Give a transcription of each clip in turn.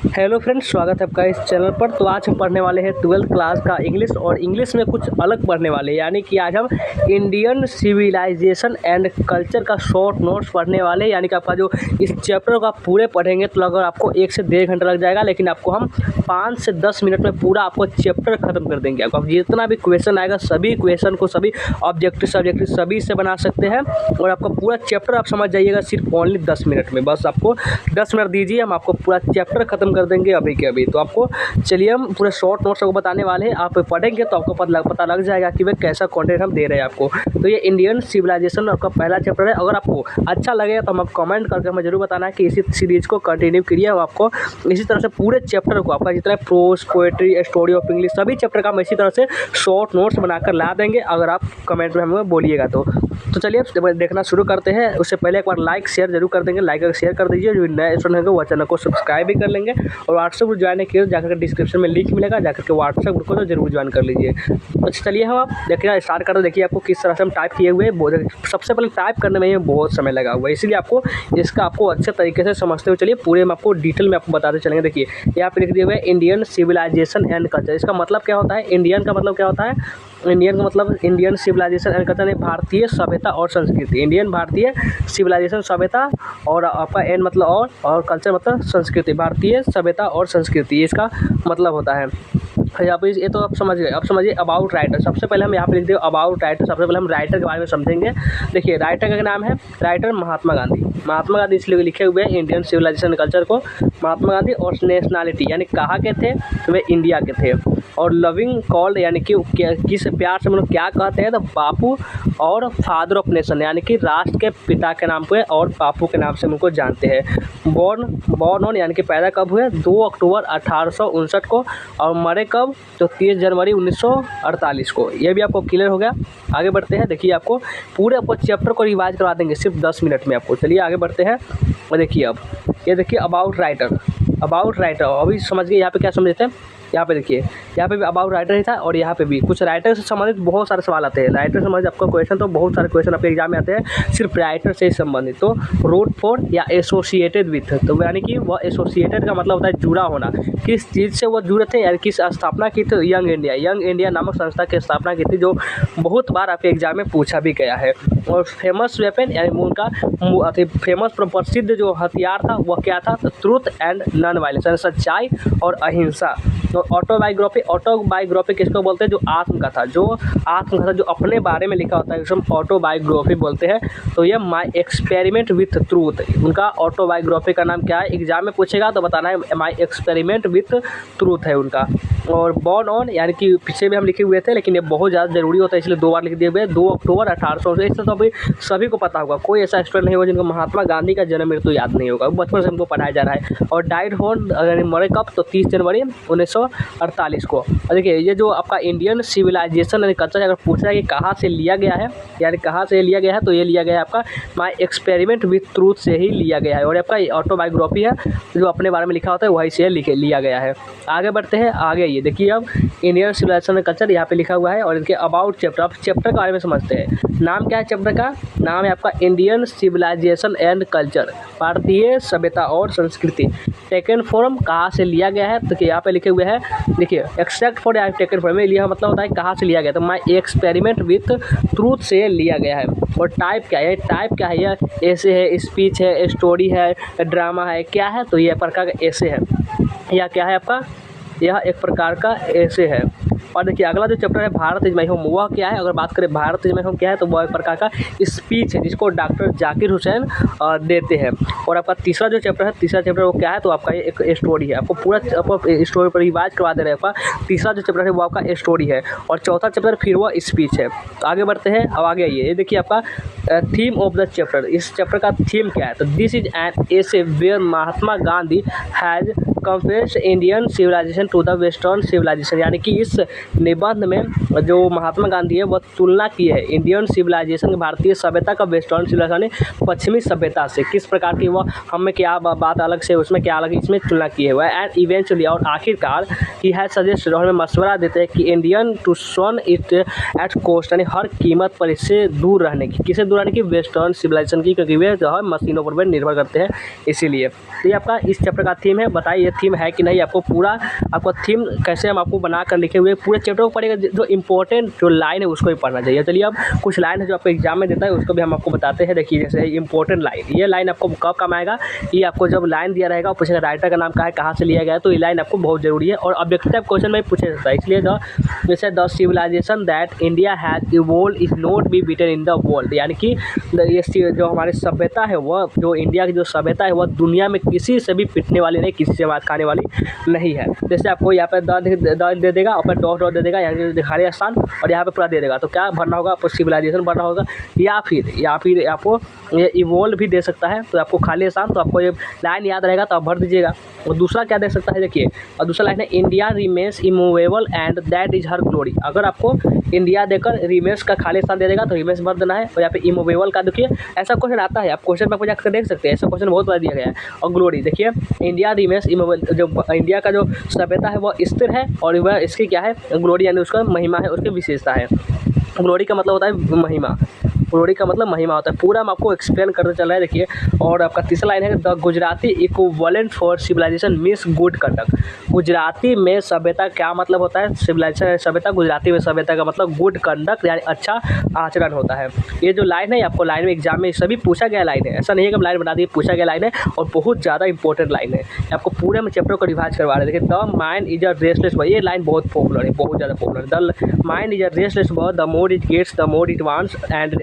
Hello friends, स्वागत है आपका इस चैनल पर। तो आज हम पढ़ने वाले हैं 12th क्लास का इंग्लिश, और इंग्लिश में कुछ अलग पढ़ने वाले हैं। यानी कि आज हम इंडियन सिविलाइजेशन एंड कल्चर का शॉर्ट नोट्स पढ़ने वाले हैं। यानी कि आपका जो इस चैप्टर को आप पूरे पढ़ेंगे तो लगभग आपको 1 से 1.5 घंटा लग जाएगा, लेकिन आपको हम 5 से 10 मिनट में पूरा आपको चैप्टर खत्म कर देंगे। आपको जितना भी क्वेश्चन आएगा सभी क्वेश्चन को सभी ऑब्जेक्टिव सब्जेक्टिव सभी से बना सकते हैं, और आपका पूरा चैप्टर आप समझ जाइएगा सिर्फ ओनली 10 मिनट में। बस आपको 10 मिनट दीजिए, हम आपको पूरा चैप्टर खत्म कर देंगे अभी के अभी। तो आपको चलिए हम पूरे शॉर्ट नोट्स को बताने वाले हैं। आप पढ़ेंगे तो आपको पता लग जाएगा कि भाई कैसा कंटेंट हम दे रहे हैं आपको। तो ये इंडियन सिविलाइजेशन आपका पहला चैप्टर है। अगर आपको अच्छा लगेगा तो हम कमेंट करके हमें जरूर बताना है कि इसी सीरीज को कंटिन्यू करिए। हम आपको इसी तरह से पूरे चैप्टर को आपका जितना prose, poetry, story of English सभी चैप्टर का हम इसी तरह से शॉर्ट नोट्स बनाकर ला देंगे, अगर आप कमेंट में हमें बोलिएगा तो। चलिए अब देखना शुरू करते हैं। उससे पहले एक बार लाइक शेयर जरूर कर देंगे, लाइक और शेयर कर दीजिए। जो नए स्टूडेंट होंगे वो चैनल को सब्सक्राइब भी कर लेंगे, और व्हाट्सएप ग्रुप ज्वाइन किए जाकर डिस्क्रिप्शन में लिंक मिलेगा, जाकर के व्हाट्सएप ग्रुप को तो जरूर ज्वाइन कर लीजिए। तो चलिए हम आप देखिए स्टार्ट करते। देखिए आपको किस तरह से हम टाइप किए हुए। सबसे पहले टाइप करने में बहुत समय लगा हुआ है, इसीलिए आपको इसका आपको अच्छे तरीके से समझते हुए चलिए पूरे हम आपको डिटेल में आपको बताते चलेंगे। देखिए यहाँ पे लिख दिए हुए इंडियन सिविलाइजेशन एंड कल्चर। इसका मतलब क्या होता है? इंडियन का मतलब क्या होता है? इंडियन का मतलब इंडियन सिविलाइजेशन एंड कल्चर है भारतीय सभ्यता और संस्कृति। इंडियन भारतीय सिविलाइजेशन सभ्यता, और आपका एन मतलब और कल्चर मतलब संस्कृति, भारतीय सभ्यता और संस्कृति, इसका मतलब होता है। यहाँ पे ये तो आप समझ गए। अब समझिए अबाउट राइटर। सबसे पहले हम यहाँ पे लिख दें अबाउट राइटर। सबसे पहले हम राइटर के बारे में समझेंगे। देखिए राइटर का नाम है राइटर महात्मा गांधी। महात्मा गांधी इसलिए लिखे हुए हैं इंडियन सिविलाइजेशन कल्चर को। महात्मा गांधी और नेशनैलिटी यानी कहाँ के थे? तो वे इंडिया के थे। और लविंग कॉल्ड यानी कि किस प्यार से हम लोग क्या कहते हैं? तो बापू और फादर ऑफ नेशन यानी कि राष्ट्र के पिता के नाम पे और बापू के नाम से उनको जानते हैं। बॉर्न ऑन यानी कि पैदा कब हुए? 2 अक्टूबर 1859 को, और मरे कब? तो 30 जनवरी 1948 को। ये भी आपको क्लियर हो गया। आगे बढ़ते हैं। देखिए आपको पूरे आपको चैप्टर को रिवाइज करवा देंगे सिर्फ 10 मिनट में आपको। चलिए आगे बढ़ते हैं। और देखिए अब ये देखिए अबाउट राइटर। अबाउट राइटर अभी समझ गए। यहाँ पे क्या समझते हैं? यहाँ पे देखिए यहाँ पे भी अबाउट राइटर ही था, और यहाँ पे भी कुछ राइटर से संबंधित बहुत सारे सवाल आते हैं। राइटर से संबंधित आपका क्वेश्चन तो बहुत सारे क्वेश्चन आपके एग्जाम में आते हैं सिर्फ राइटर से संबंधित। तो रोट फॉर या एसोसिएटेड विथ, तो यानी कि वह एसोसिएटेड का मतलब होता है जुड़ा होना। किस चीज़ से वो जुड़े थे यानी किस स्थापना की थी? यंग इंडिया नामक संस्था की स्थापना की थी, जो बहुत बार आपके एग्जाम में पूछा भी गया है। और फेमस वेपन यानी उनका फेमस प्रसिद्ध जो हथियार था वह क्या था? तो ट्रूथ एंड नॉन वायलेंस यानी सच्चाई और अहिंसा। तो ऑटोबायोग्राफी किसको बोलते हैं? जो आत्मकथा जो अपने बारे में लिखा होता है उसे हम ऑटोबायोग्राफी बोलते हैं। तो ये माय एक्सपेरिमेंट विथ ट्रूथ, उनका ऑटोबायोग्राफी का नाम क्या है? एग्जाम में पूछेगा तो बताना है माय एक्सपेरिमेंट विथ ट्रूथ है उनका। और बॉर्न ऑन यानी कि पीछे भी हम लिखे हुए थे, लेकिन ये बहुत ज़्यादा जरूरी होता है इसलिए 2 बार लिख दिए हुए। 2 अक्टूबर 1800। इससे तो अभी सभी को पता होगा, कोई ऐसा स्टूडेंट नहीं होगा जिनको महात्मा गांधी का जन्म मृत्यु याद नहीं होगा, बचपन से हमको पढ़ाया जा रहा है। और डाइड होन मरे कब? तो 30 जनवरी 1948 को। और देखिए ये जो आपका इंडियन सिविलाइजेशन एंड कल्चर अगर पूछा है कि कहाँ से लिया गया है, यानी कहाँ से लिया गया है, तो ये लिया गया है आपका माय एक्सपेरिमेंट विथ ट्रूथ से ही लिया गया है। और आपका ऑटोबायोग्राफी है जो अपने बारे में लिखा होता है वही से लिया गया है। आगे बढ़ते हैं। आगे ये देखिए अब इंडियन सिविलाइजेशन एंड कल्चर यहाँ पे लिखा हुआ है, और इनके अबाउट चैप्टर। आप चैप्टर के बारे में समझते हैं। नाम क्या है चैप्टर का? नाम है आपका इंडियन सिविलाइजेशन एंड कल्चर, भारतीय सभ्यता और संस्कृति। टेकन फॉर्म कहाँ से लिया गया है? तो यहाँ पे लिखे हुए हैं। देखिए एक्सट्रैक्ट फॉर या टेकन फॉर्म में लिया मतलब होता है कहाँ से लिया गया, तो माय एक्सपेरिमेंट विथ ट्रूथ से लिया गया है। और टाइप क्या है? टाइप क्या है? यह ऐसे है, स्पीच है, स्टोरी है, ड्रामा है, क्या है? तो यह प्रकार का ऐसे है, या क्या है आपका? यह एक प्रकार का ऐसे है। और देखिए अगला जो चैप्टर है भारत इज माय होम, वह क्या है? अगर बात करें भारत इज माय होम क्या है, तो वह एक प्रकार का स्पीच है जिसको डॉक्टर जाकिर हुसैन देते हैं। और आपका तीसरा जो चैप्टर है, तीसरा चैप्टर वो क्या है? तो आपका ये एक स्टोरी है। आपको पूरा स्टोरी पर रिवाइज करवा दे रहे हैं। आपका तीसरा जो चैप्टर है वो आपका स्टोरी है, और चौथा चैप्टर फिर वह स्पीच है। तो आगे बढ़ते हैं। अब आगे आइए, ये देखिए आपका थीम ऑफ द चैप्टर। इस चैप्टर का थीम क्या है? तो this is an essay where Mahatma Gandhi has compares Indian civilization to the western civilization, यानी कि इस निबंध में जो महात्मा गांधी है वह तुलना की है इंडियन सिविलाइजेशन भारतीय सभ्यता का वेस्टर्न सिविलाइजेशन पश्चिमी सभ्यता से। किस प्रकार की वह हमें क्या बात अलग से उसमें क्या अलग इसमें तुलना की है वह। एंड इवेंचुअली और आखिरकार ही हैज सजेस्ट हमें मशवरा देते हैं कि Indian to shun it at cost, यानी हर कीमत पर इससे दूर रहने की। किसे दूर रहने की? वेस्टर्न सिविलाइजेशन की, क्योंकि वे जो है मशीनों पर निर्भर करते हैं इसीलिए। तो ये आपका इस चैप्टर का थीम है। बताइए थीम है कि नहीं, आपको पूरा आपका थीम कैसे हम आपको बना कर लिखे हुए पूरे चैप्टर को पढ़ेगा। जो इंपॉर्टेंट जो लाइन है उसको भी पढ़ना चाहिए। चलिए अब कुछ लाइन है जो आपको एग्जाम में देता है उसको भी हम आपको बताते हैं। देखिए जैसे इंपॉर्टेंट लाइन, ये लाइन आपको कब काम आएगा, ये आपको जब लाइन दिया रहेगा और पूछेगा राइटर का नाम क्या है, कहाँ से लिया गया है, तो ये लाइन आपको बहुत जरूरी है और ऑब्जेक्टिव क्वेश्चन में पूछा जाता है। इसलिए जैसे the civilization that India has evolved is not be beaten in the world, यानी कि ये जो हमारी सभ्यता है वह जो इंडिया की जो सभ्यता है वह दुनिया में किसी से भी पिटने वाली नहीं, किसी से मात खाने वाली नहीं है। जैसे आपको यहाँ पे द दे देगा और फिर डॉट दे देगा, यानी दिखाने स्थान, और यहाँ पे पूरा दे देगा। तो क्या भरना होगा आपको, सिविलाइजेशन भरना होगा, या फिर आपको ये इवोल्व भी दे सकता है। तो आपको खाली स्थान, तो आपको ये लाइन याद रहेगा तो आप भर दीजिएगा। और दूसरा क्या दे सकता है, देखिए और दूसरा लाइन है India remains immovable and that is her glory. अगर आपको इंडिया देकर रिमेन्स का खाली स्थान दे देगा तो रिमेन्स भर देना है। और यहाँ पे इमूवेबल का देखिए ऐसा क्वेश्चन आता है, आप क्वेश्चन में जाकर देख सकते हैं, ऐसा क्वेश्चन बहुत बार दिया गया है। और ग्लोरी देखिए इंडिया रिमेन्स इमूवेबल, जो इंडिया का जो सभ्यता है वह स्थिर है और वह इसकी क्या है, ग्लोरी यानी उसका महिमा है, उसकी विशेषता है। ग्लोरी का मतलब होता है महिमा, ग्लोरी का मतलब महिमा होता है। पूरा हम आपको एक्सप्लेन करते चल रहा है। देखिए और आपका तीसरा लाइन है the Gujarati equivalent for civilization means good conduct. Gujarati में सभ्यता क्या मतलब होता है, सिविलाइजेशन सभ्यता, गुजराती में सभ्यता का मतलब गुड कंडक्ट यानी अच्छा आचरण होता है। ये जो लाइन है आपको लाइन में एग्जाम में सभी पूछा गया लाइन है, ऐसा नहीं है कि लाइन बना दी, पूछा गया लाइन है और बहुत ज़्यादा इंपॉर्टेंट लाइन है। आपको पूरे में चैप्टर को रिवाइज करवा रहे हैं। देखिए the mind is a restless bird, ये लाइन बहुत पॉपुलर है, बहुत ज़्यादा पॉपुलर है। The mind is a restless bird, the more it gets the more it wants and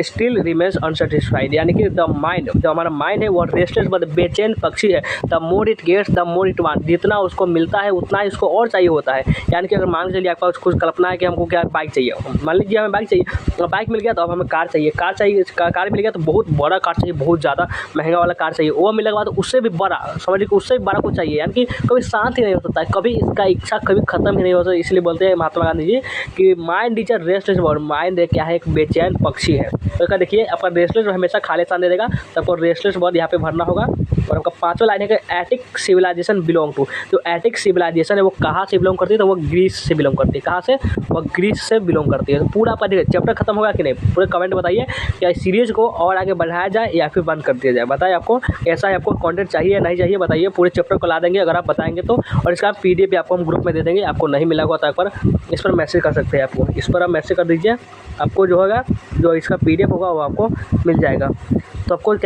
still remains unsatisfied, यानी कि द माइंड, जो हमारा माइंड है वो रेस्टलेस बर्ड, बेचैन पक्षी है। The more it gets the more it wants, जितना उसको मिलता है उतना ही उसको और चाहिए होता है। यानी कि अगर मान चलिए आपका कुछ कल्पना है कि हमको क्या बाइक चाहिए, मान लीजिए हमें बाइक चाहिए, तो बाइक मिल गया तो अब हमें कार चाहिए, कार मिल गया तो बहुत बड़ा कार चाहिए, बहुत ज़्यादा महंगा वाला कार चाहिए। वो मिलने के बाद उससे भी बड़ा, समझिए कि उससे भी बड़ा कुछ चाहिए। यानी कि कभी शांत ही नहीं हो सकता है, कभी इसका इच्छा कभी खत्म ही नहीं हो सकता। इसलिए बोलते हैं महात्मा गांधी जी कि mind is a restless bird, mind क्या है, एक बेचैन पक्षी है। तो देखिए आपका रेस्टलेस हमेशा खाली स्थान दे देगा, तो आपको रेस्टलेस वर्ड यहाँ पे भरना होगा। और आपका पांचवा लाइन है कि एटिक सिविलाइजेशन बिलोंग टू, जो एटिक सिविलाइजेशन है वो कहाँ से बिलोंग करती है, तो वो ग्रीस से बिलोंग करती है। कहाँ से, वो ग्रीस से बिलोंग करती है। तो पूरा आपका देखिए चैप्टर खत्म होगा कि नहीं, पूरे कमेंट बताइए क्या इस सीरीज को और आगे बढ़ाया जाए या फिर बंद कर दिया जाए। बताइए आपको ऐसा है, आपको कंटेंट चाहिए या नहीं चाहिए, बताइए। पूरे चैप्टर को ला देंगे अगर आप बताएंगे तो, और इसका PDF भी आपको हम ग्रुप में दे देंगे। आपको नहीं मिला होगा तो एक बार इस पर मैसेज कर सकते हैं, आपको इस पर आप मैसेज कर दीजिए, आपको जो होगा जो इसका PDF होगा वो आपको मिल जाएगा। तो आपको क्या